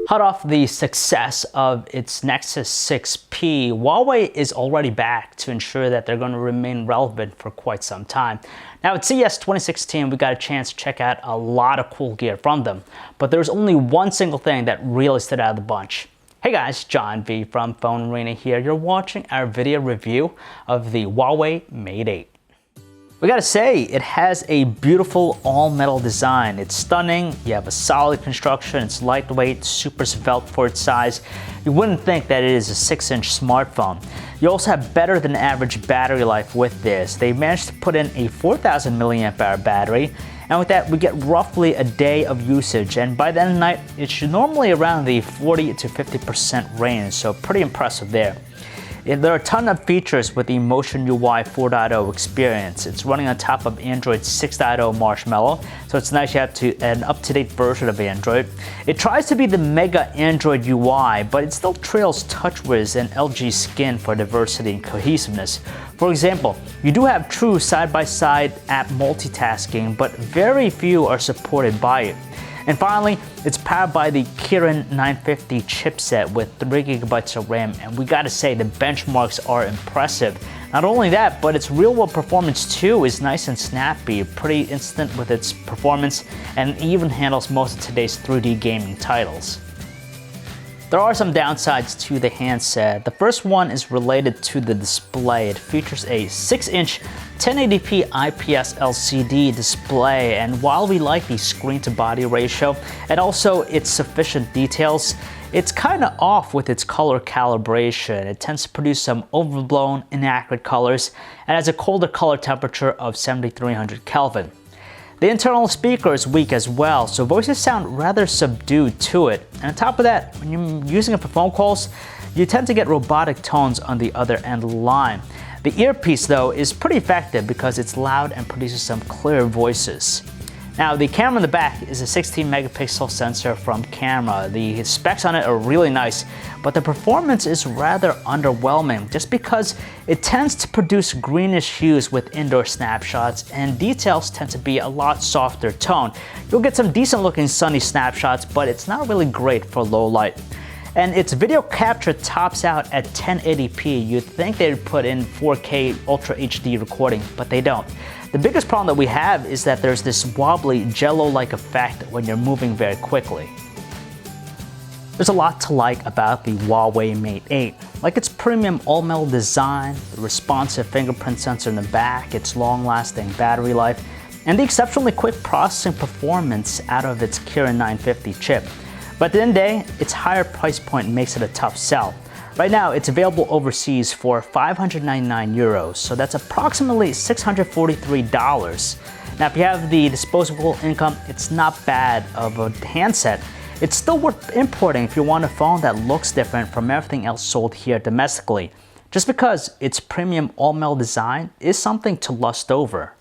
Hot off the success of its Nexus 6P, Huawei is already back to ensure that they're going to remain relevant for quite some time. Now at CES 2016, we got a chance to check out a lot of cool gear from them, but there's only one single thing that really stood out of the bunch. Hey guys, John V from PhoneArena here. You're watching our video review of the Huawei Mate 8. We gotta say, it has a beautiful all-metal design. It's stunning, you have a solid construction, it's lightweight, super svelte for its size. You wouldn't think that it is a 6-inch smartphone. You also have better than average battery life with this. They managed to put in a 4,000 milliamp hour battery, and with that we get roughly a day of usage, and by the end of the night it's normally around the 40 to 50% range, so pretty impressive there. There are a ton of features with the Emotion UI 4.0 experience. It's running on top of Android 6.0 Marshmallow, so it's nice you have an up-to-date version of Android. It tries to be the mega Android UI, but it still trails TouchWiz and LG Skin for diversity and cohesiveness. For example, you do have true side-by-side app multitasking, but very few are supported by it. And finally, it's powered by the Kirin 950 chipset with 3 GB of RAM, and we gotta say the benchmarks are impressive. Not only that, but its real-world performance too is nice and snappy, pretty instant with its performance, and even handles most of today's 3D gaming titles. There are some downsides to the handset. The first one is related to the display. It features a 6-inch 1080p IPS LCD display, and while we like the screen-to-body ratio and also its sufficient details, it's kind of off with its color calibration. It tends to produce some overblown, inaccurate colors and has a colder color temperature of 7300 Kelvin. The internal speaker is weak as well, so voices sound rather subdued to it. And on top of that, when you're using it for phone calls, you tend to get robotic tones on the other end of the line. The earpiece though is pretty effective because it's loud and produces some clear voices. Now the camera in the back is a 16 megapixel sensor from camera. The specs on it are really nice, but the performance is rather underwhelming just because it tends to produce greenish hues with indoor snapshots, and details tend to be a lot softer tone. You'll get some decent looking sunny snapshots, but it's not really great for low light. And its video capture tops out at 1080p. You'd think they'd put in 4K Ultra HD recording, but they don't. The biggest problem that we have is that there's this wobbly jello-like effect when you're moving very quickly. There's a lot to like about the Huawei Mate 8, like its premium all-metal design, the responsive fingerprint sensor in the back, its long-lasting battery life, and the exceptionally quick processing performance out of its Kirin 950 chip. But at the end of the day, its higher price point makes it a tough sell. Right now, it's available overseas for 599 euros, so that's approximately $643. Now, if you have the disposable income, it's not bad of a handset. It's still worth importing if you want a phone that looks different from everything else sold here domestically, just because its premium all-metal design is something to lust over.